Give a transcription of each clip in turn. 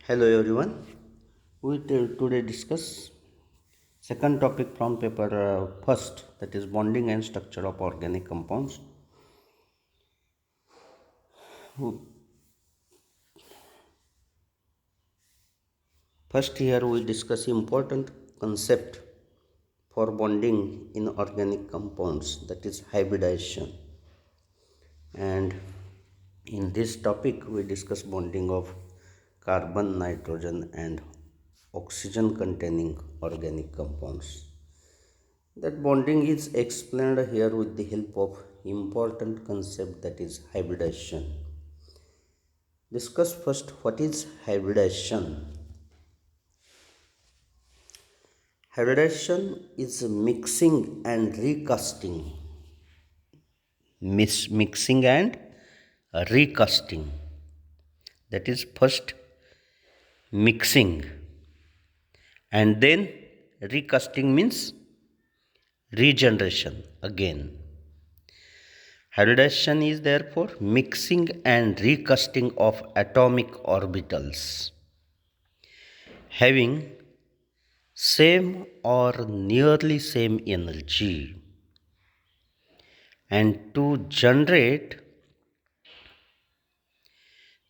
Hello everyone. Today discuss second topic from paper first, that is bonding and structure of organic compounds. First here we discuss important concept for bonding in organic compounds, that is hybridization. And in this topic we discuss bonding of carbon, nitrogen and oxygen containing organic compounds. That bonding is explained here with the help of important concept, that is hybridization. Discuss first what is hybridization. Hybridization is mixing and recasting. Mixing and recasting. That is first mixing and then recasting means regeneration again. Hybridization is therefore mixing and recasting of atomic orbitals having same or nearly same energy, and to generate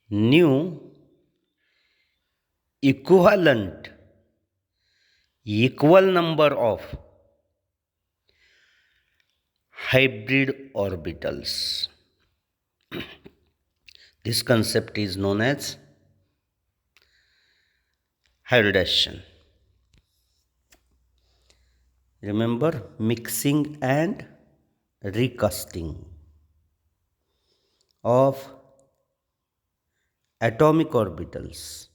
new equivalent equal number of hybrid orbitals. This concept is known as hybridization. Remember, mixing and recasting of atomic orbitals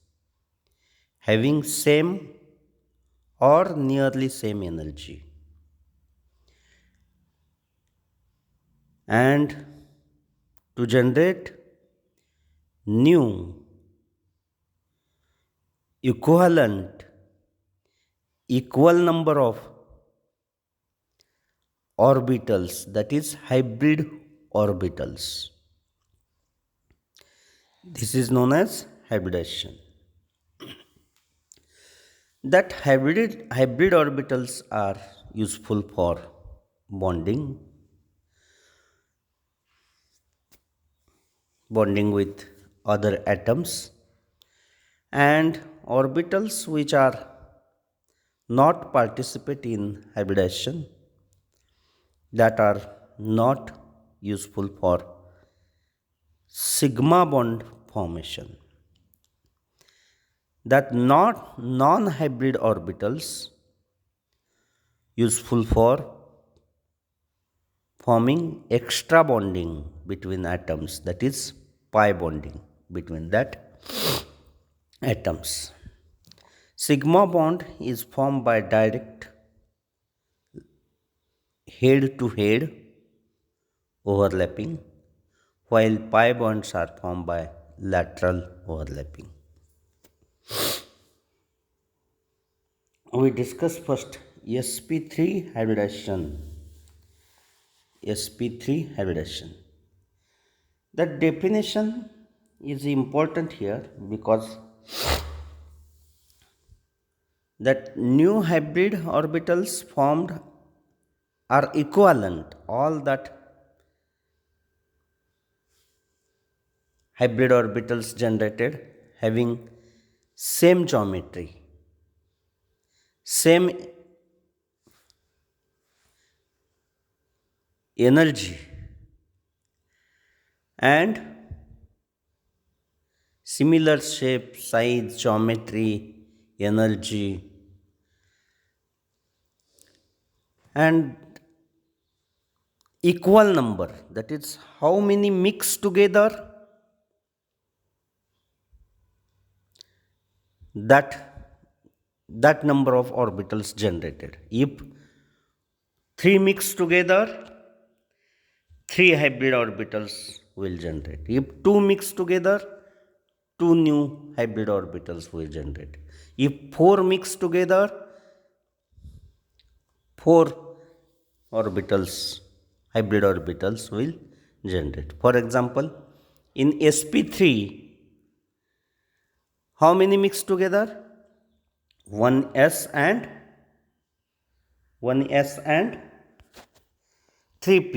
having same or nearly same energy, and to generate new equivalent equal number of orbitals, that is hybrid orbitals. This is known as hybridization. That hybrid orbitals are useful for bonding with other atoms, and orbitals which are not participate in hybridization, that are not useful for sigma bond formation. That not non-hybrid orbitals useful for forming extra bonding between atoms, that is pi bonding between that atoms. Sigma bond is formed by direct head to head overlapping, while pi bonds are formed by lateral overlapping. We discuss first sp3 hybridization. sp3 hybridization. The definition is important here because that new hybrid orbitals formed are equivalent. All that hybrid orbitals generated having same geometry, same energy, and similar shape, size, geometry, energy, and equal number, that is how many mix together, that number of orbitals generated. If 3 mix together, 3 hybrid orbitals will generate. If 2 mix together, 2 new hybrid orbitals will generate. If 4 mix together, 4 hybrid orbitals will generate. For example, in sp3, How many mixed together? 1s and 3p.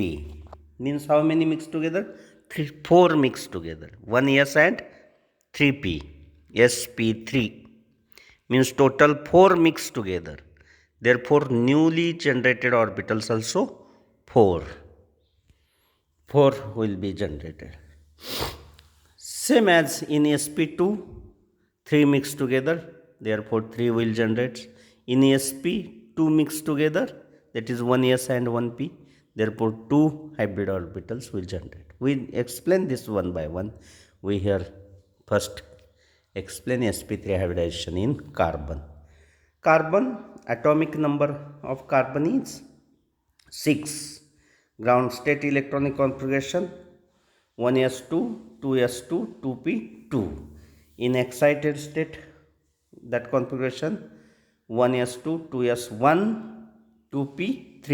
Means how many mixed together? 4 mixed together. 1s and 3p. sp3 means total 4 mixed together. Therefore, newly generated orbitals also 4. 4 will be generated. Same as in sp2, 3 mixed together, therefore 3 will generate. In sp, 2 mixed together, that is 1s and 1p, therefore 2 hybrid orbitals will generate. We explain this one by one. We here first explain sp3 hybridization in carbon. Carbon, atomic number of carbon is 6. Ground state electronic configuration 1s2, 2s2, 2p2. In excited state, that configuration 1s2, 2s1, 2p3.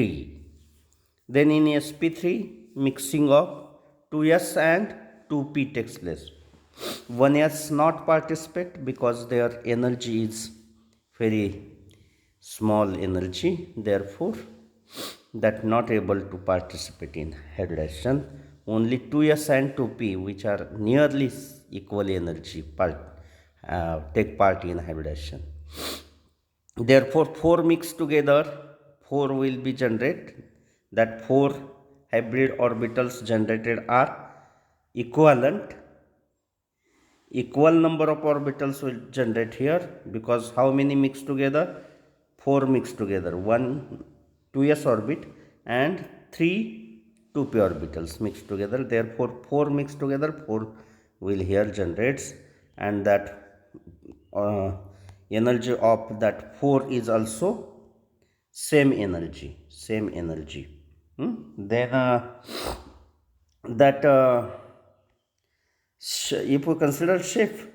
Then in sp3, mixing of 2s and 2p takes place. 1s not participate because their energy is very small energy, therefore that not able to participate in hybridization. Only 2s and 2p, which are nearly equal energy, take part in hybridization. Therefore 4 mixed together, 4 will be generated. That 4 hybrid orbitals generated are equivalent. Equal number of orbitals will generate here, because how many mixed together? 4 mixed together. 1 2s orbit and 3 2p orbitals mixed together. Therefore 4 mixed together, 4 will here generates, and that energy of that 4 is also same energy. Then that if we consider shift,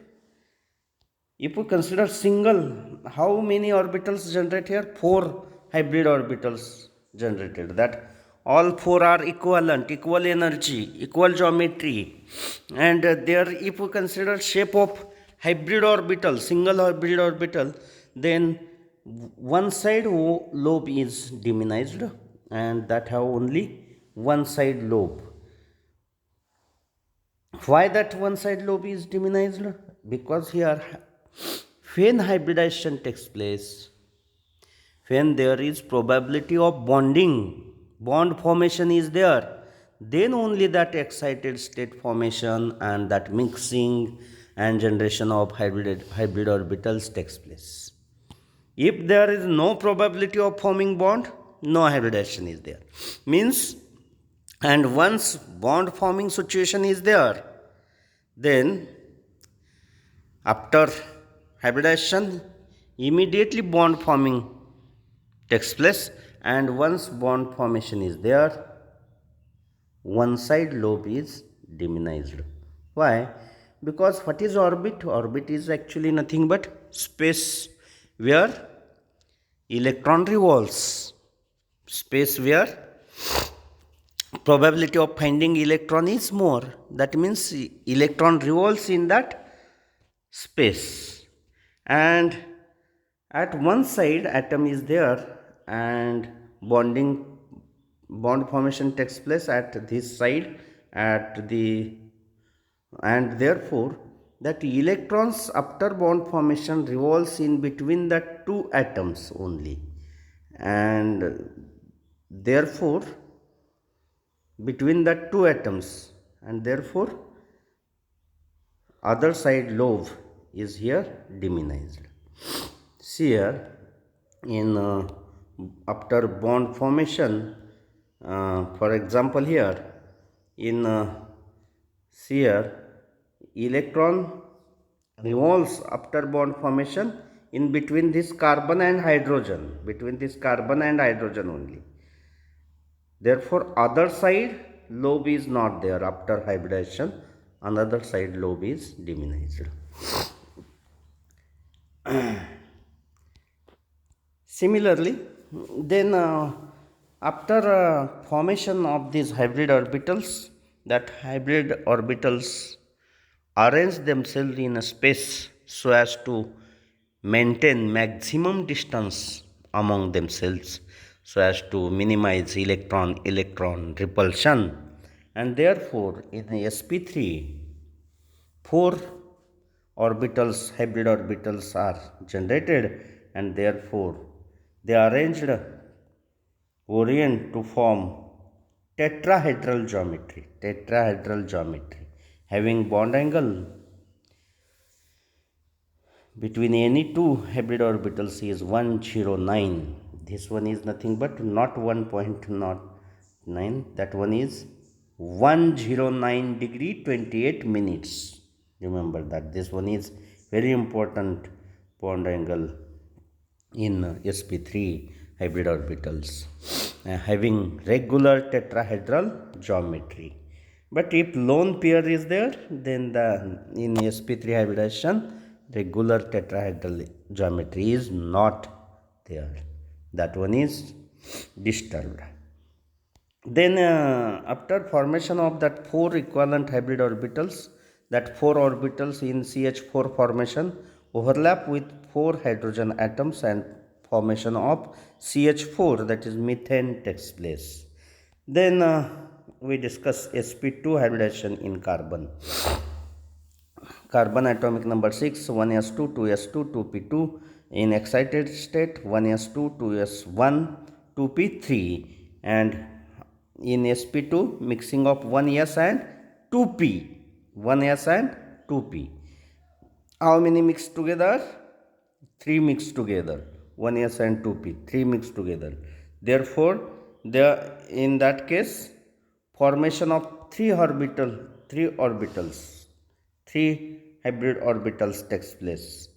if we consider single, how many orbitals generate here? 4 hybrid orbitals generated. That all 4 are equivalent, equal energy, equal geometry. And there, if we consider shape of hybrid orbital, single hybrid orbital, then one side lobe is diminished, and that have only one side lobe. Why that one side lobe is diminished? Because here when hybridization takes place, when there is probability of bond formation is there, then only that excited state formation and that mixing and generation of hybrid orbitals takes place. If there is no probability of forming bond, no hybridization is there. Means, and once bond forming situation is there, then after hybridization, immediately bond forming takes place, and once bond formation is there, one side lobe is diminished. Why? Because what is orbit? Orbit is actually nothing but space where electron revolves. Space where probability of finding electron is more. That means electron revolves in that space, and at one side atom is there, and bond formation takes place at this side, and therefore that electrons after bond formation revolves in between the two atoms only, and therefore between the two atoms, and therefore other side lobe is here diminished. See here, in after bond formation, for example here in see here, electron revolves after bond formation in between this carbon and hydrogen, only. Therefore other side lobe is not there. After hybridization, another side lobe is diminished. Similarly, then after formation of these hybrid orbitals, that hybrid orbitals arrange themselves in a space so as to maintain maximum distance among themselves, so as to minimize electron repulsion. And therefore in sp3 four hybrid orbitals are generated, and therefore they are arranged orient to form tetrahedral geometry having bond angle between any two hybrid orbitals is 109. This one is nothing but not 1.09, that one is 109 degree 28 minutes. Remember that this one is very important bond angle in sp3 hybrid orbitals having regular tetrahedral geometry. But if lone pair is there, then the in sp3 hybridization regular tetrahedral geometry is not there, that one is disturbed. Then after formation of that four equivalent hybrid orbitals, that four orbitals in CH4 formation overlap with four hydrogen atoms, and formation of CH4, that is methane, takes place. Then we discuss sp2 hybridization in carbon. Carbon atomic number 6, 1s2, 2s2, 2p2. In excited state, 1s2, 2s1, 2p3. And in sp2, mixing of 1s and 2p. 1s and 2p. How many mixed together? 3 mixed together. 1s and 2p. 3 mixed together. Therefore, in that case, formation of 3 hybrid orbitals takes place.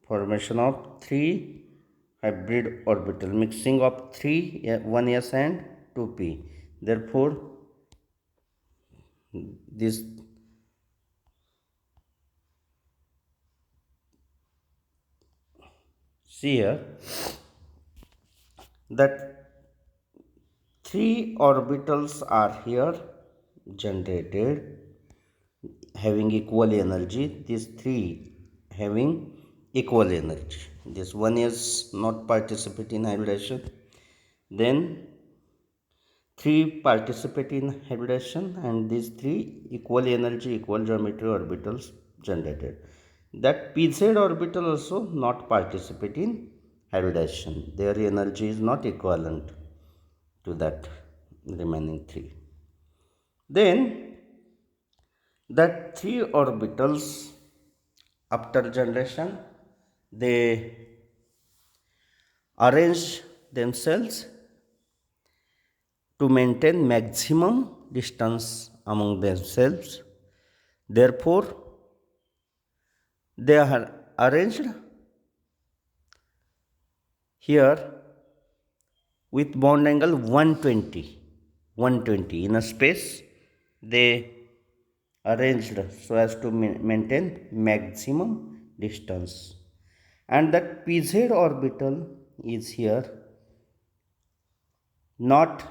Formation of 3 hybrid orbital, mixing of 1s and 2p. Therefore this see here that 3 orbitals are here generated having equal energy. These 3 having equal energy. This one is not participate in hybridization. Then 3 participate in hybridization, and these 3 equal energy, equal geometry orbitals generated. That pz orbital also not participate in hybridization. Their energy is not equivalent to that remaining 3. Then that 3 orbitals after generation, they arrange themselves to maintain maximum distance among themselves. Therefore they are arranged here with bond angle 120 in a space. They arranged so as to maintain maximum distance, and that pz orbital is here not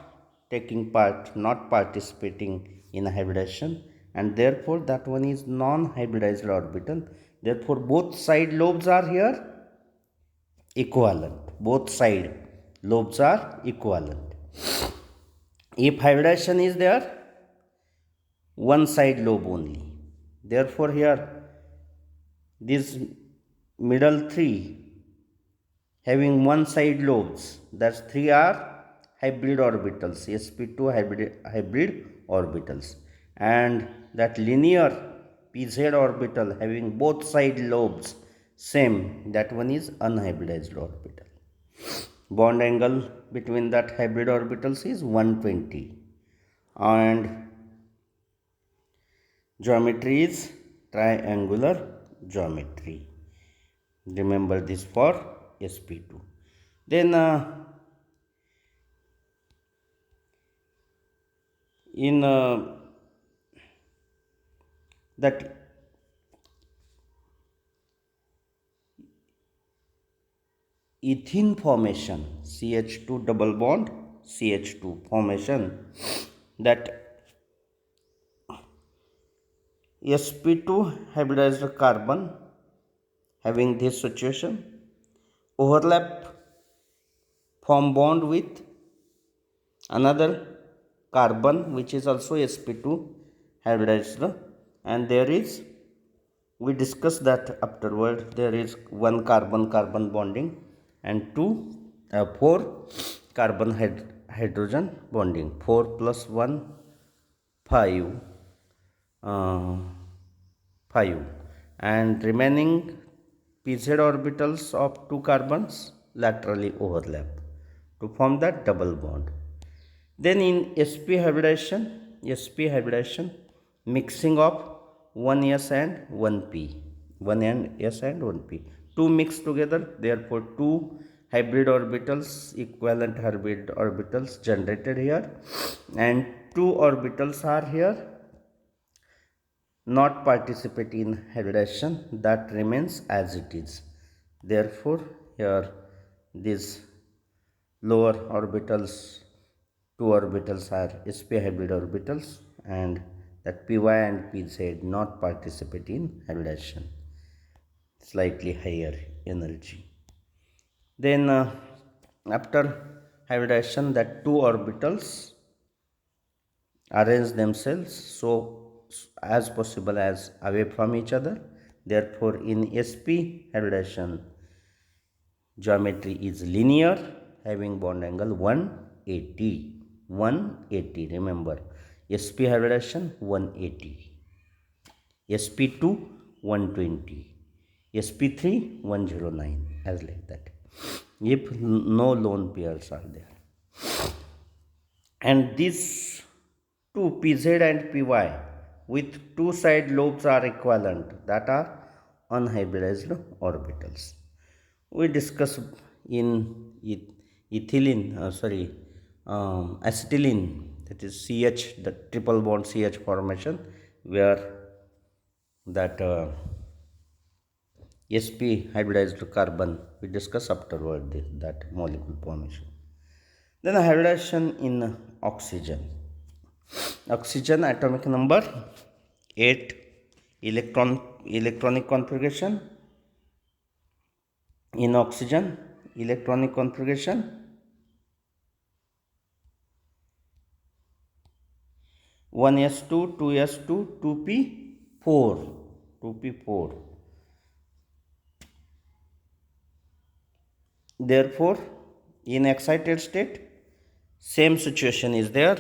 taking part, not participating in hybridization, and therefore that one is non-hybridized orbital. Therefore both side lobes are here equivalent. Both side lobes are equivalent. If hybridization is there, one side lobe only. Therefore here these middle 3 having one side lobes, that's 3 are hybrid orbitals, sp2 hybrid orbitals, and that linear pz orbital having both side lobes same, that one is unhybridized orbital. Bond angle between that hybrid orbitals is 120, and geometry is triangular geometry. Remember this for sp2. Then in that ethene formation, CH2 double bond CH2 formation, that sp2 hybridized carbon having this situation overlap form bond with another carbon which is also sp2 hybridized, and there is, we discussed that afterward, there is one carbon carbon bonding and four carbon hydrogen bonding, 4 plus 1 5 uh, 5, and remaining pz orbitals of two carbons laterally overlap to form that double bond. Then in sp hybridization, mixing of 1s and 1p, 1s and 1p, two mixed together, therefore two hybrid orbitals, equivalent hybrid orbitals generated here, and two orbitals are here not participate in hybridization, that remains as it is. Therefore here these lower orbitals, two orbitals are sp hybrid orbitals, and that py and pz not participate in hybridization, slightly higher energy. Then after hybridization, that two orbitals arrange themselves so as possible as away from each other. Therefore in sp hybridization, geometry is linear having bond angle 180, 180, remember sp hybridization 180, sp2 120, sp3 109, as like that, if no lone pairs are there. And these two pz and py with two side lobes are equivalent, that are unhybridized orbitals. We discussed in ethylene, acetylene, that is ch, the triple bond ch formation, where that sp hybridized carbon, we discuss afterward that molecule formation. Then hybridization in oxygen. Oxygen atomic number 8, electronic configuration. In oxygen electronic configuration, 1s2, 2s2, 2p4, 2p4. Therefore in excited state, same situation is there.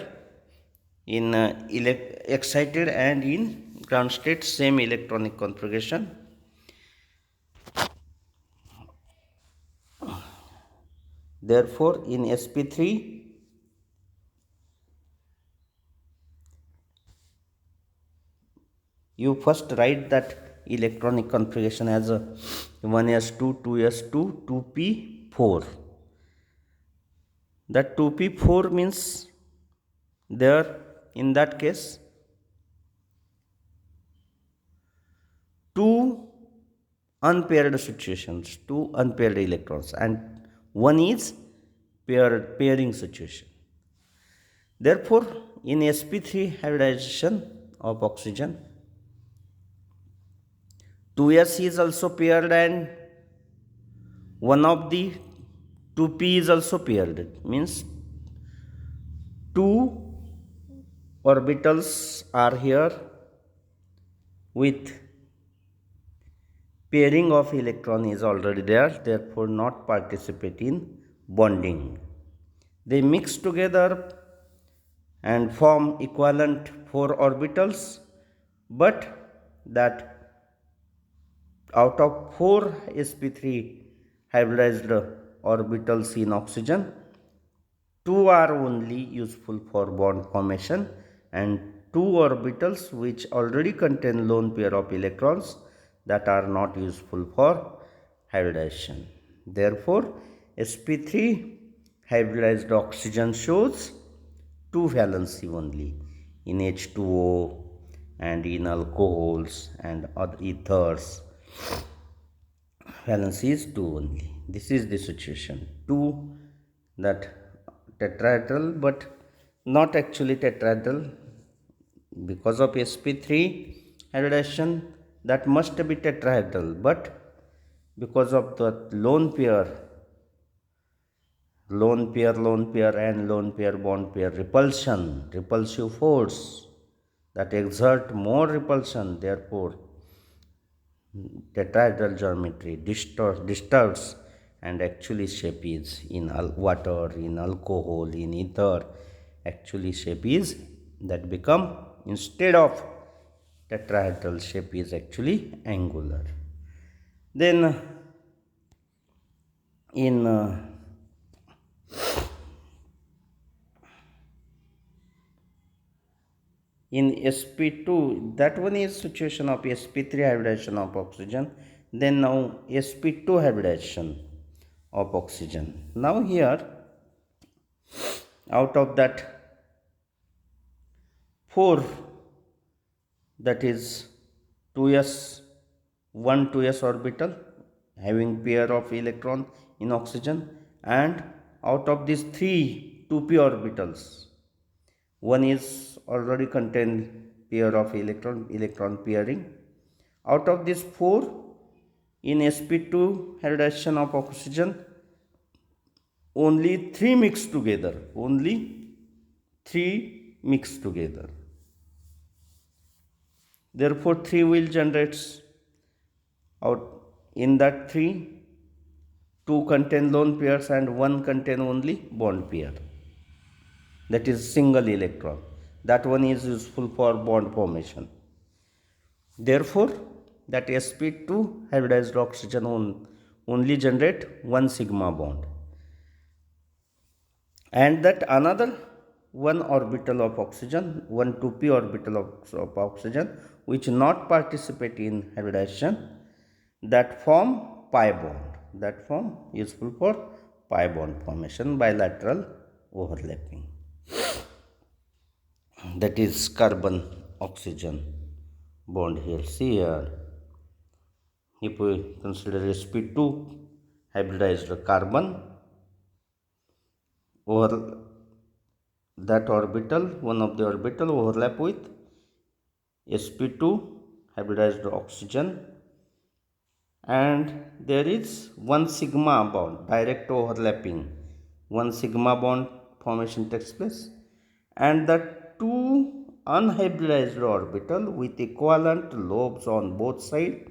In excited and in ground state, same electronic configuration. Therefore in sp3, you first write that electronic configuration as a 1s2, 2s2, 2p4. That 2p4 means there, in that case, two unpaired situations, two unpaired electrons, and one is pairing situation. Therefore in sp3 hybridization of oxygen, 2s is also paired and one of the 2p is also paired, means two orbitals are here with pairing of electron is already there, therefore not participate in bonding. They mix together and form equivalent 4 orbitals, but that out of 4 sp3 hybridized orbitals in oxygen, 2 are only useful for bond formation, and 2 orbitals which already contain lone pair of electrons, that are not useful for hybridization. Therefore sp3 hybridized oxygen shows 2 valency only in H2O and in alcohols and other ethers. Valency is 2 only. This is the situation. 2 that tetrahedral, but not actually tetrahedral, because of sp3 hybridization, that must be tetrahedral, but because of the lone pair, and lone pair bond pair repulsive force that exert more repulsion, therefore tetrahedral geometry disturbs, and actually shape is in water, in alcohol, in ether, actually shape is that become, instead of tetrahedral, shape is actually angular. Then in in sp2, that one is situation of sp3 hybridization of oxygen. Then now sp2 hybridization of oxygen. Now here, out of that 4, that is 2s 1 2s orbital having pair of electron in oxygen, and out of these 3 2p orbitals, one is already contained pair of electron pairing. Out of these 4, in sp2 hybridization of oxygen, only 3 mix together, only 3 mix together. Therefore 3 will generates out. In that 3, 2 contain lone pairs and 1 contain only bond pair, that is single electron. That one is useful for bond formation. Therefore that sp2 hybridized oxygen only generate 1 sigma bond, and that another 1 orbital of oxygen, 1 2p orbital of oxygen, which not participate in hybridization, that form pi bond, that form useful for pi bond formation, bilateral overlapping. That is carbon oxygen bond here. See here, if we consider sp2 hybridized carbon, over that orbital, one of the orbital overlap with sp2 hybridized oxygen, and there is 1 sigma bond, direct overlapping, 1 sigma bond formation takes place, and the 2 unhybridized orbital with equivalent lobes on both sides,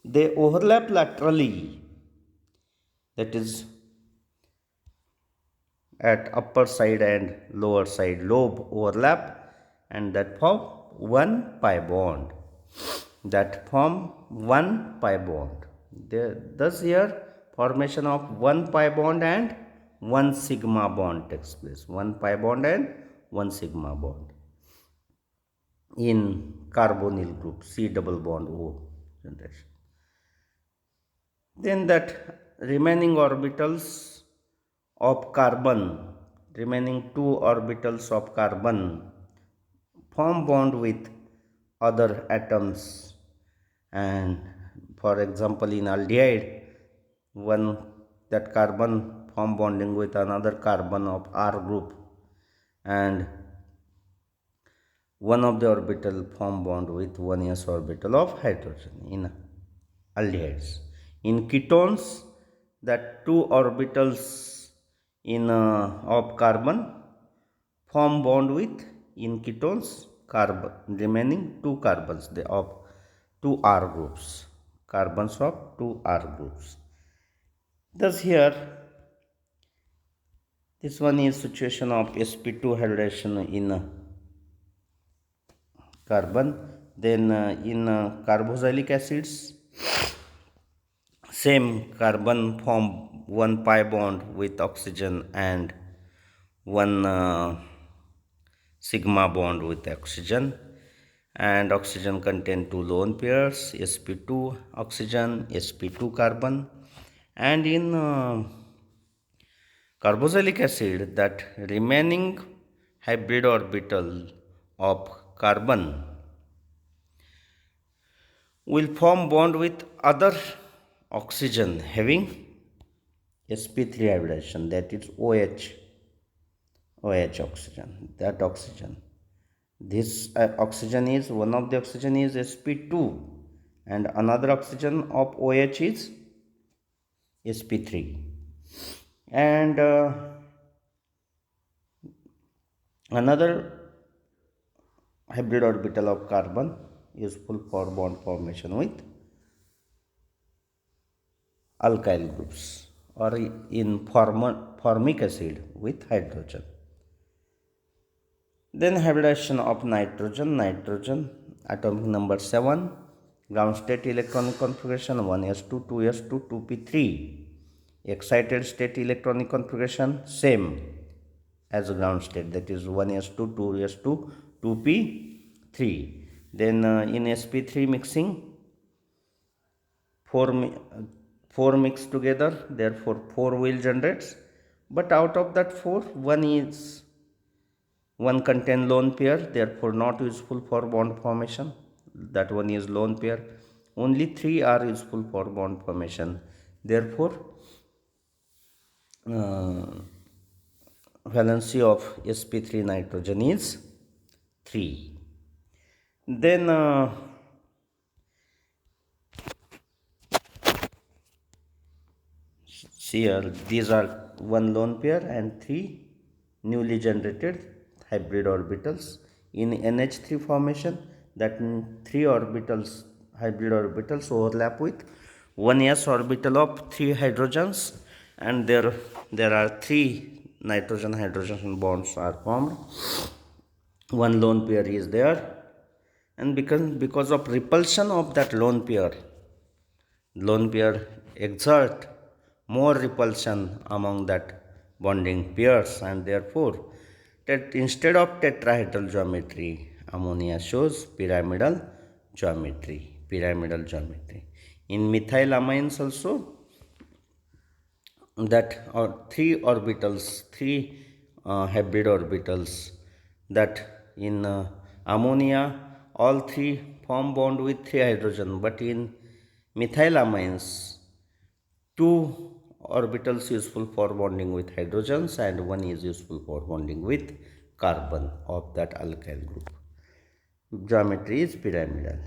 they overlap laterally, that is at upper side and lower side lobe overlap, and that form 1 pi bond, that form 1 pi bond. Thus here formation of 1 pi bond and 1 sigma bond takes place, 1 pi bond and 1 sigma bond in carbonyl group, C double bond O generation. Then that remaining orbitals of carbon, remaining 2 orbitals of carbon form bond with other atoms, and for example in aldehyde, one that carbon form bonding with another carbon of R group, and one of the orbital form bond with 1s orbital of hydrogen in aldehydes. In ketones, that 2 orbitals in of carbon form bond with, in ketones, carbon, remaining 2 carbons of 2 R groups, carbons of 2 R groups. Thus here this one is situation of sp2 hybridization in carbon. Then in carboxylic acids, same carbon form 1 pi bond with oxygen and 1 sigma bond with oxygen, and oxygen contain 2 lone pairs, sp2 oxygen, sp2 carbon. And in carboxylic acid, that remaining hybrid orbital of carbon will form bond with other oxygen having sp3 hybridization, that is OH oxygen, that oxygen. This oxygen is, one of the oxygen is sp2 and another oxygen of OH is sp3. And another hybrid orbital of carbon useful for bond formation with alkyl groups or in formic acid with hydrogen. Then hybridization of nitrogen. Nitrogen atomic number 7, ground state electronic configuration 1s2 2s2 2p3. Excited state electronic configuration same as ground state, that is 1s2 2s2 2p3. Then in sp3 mixing, 4 mix together, therefore 4 will generates, but out of that 4, one contain lone pair, therefore not useful for bond formation, that one is lone pair. Only 3 are useful for bond formation, therefore valency of sp3 nitrogen is 3. Then here these are one lone pair and 3 newly generated hybrid orbitals in NH3 formation. That 3 orbitals, hybrid orbitals, overlap with one s orbital of 3 hydrogens, and there are 3 nitrogen hydrogen bonds are formed. One lone pair is there, and because of repulsion of that lone pair exert more repulsion among that bonding pairs, and therefore that instead of tetrahedral geometry, ammonia shows pyramidal geometry. In methylamines also, that are 3 orbitals, 3 hybrid orbitals, that in ammonia all 3 form bond with 3 hydrogen, but in methylamines 2 orbitals useful for bonding with hydrogens and 1 is useful for bonding with carbon of that alkyl group. Geometry is pyramidal.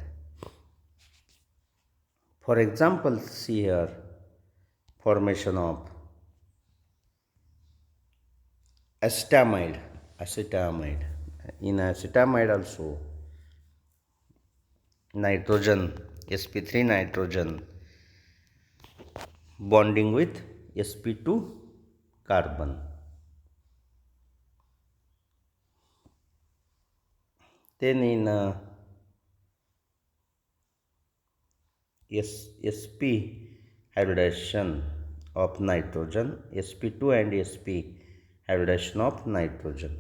For example, see here formation of acetamide. In acetamide also nitrogen, sp3 nitrogen bonding with sp2 carbon. Then in sp hybridization of nitrogen, sp2 and sp hybridization of nitrogen.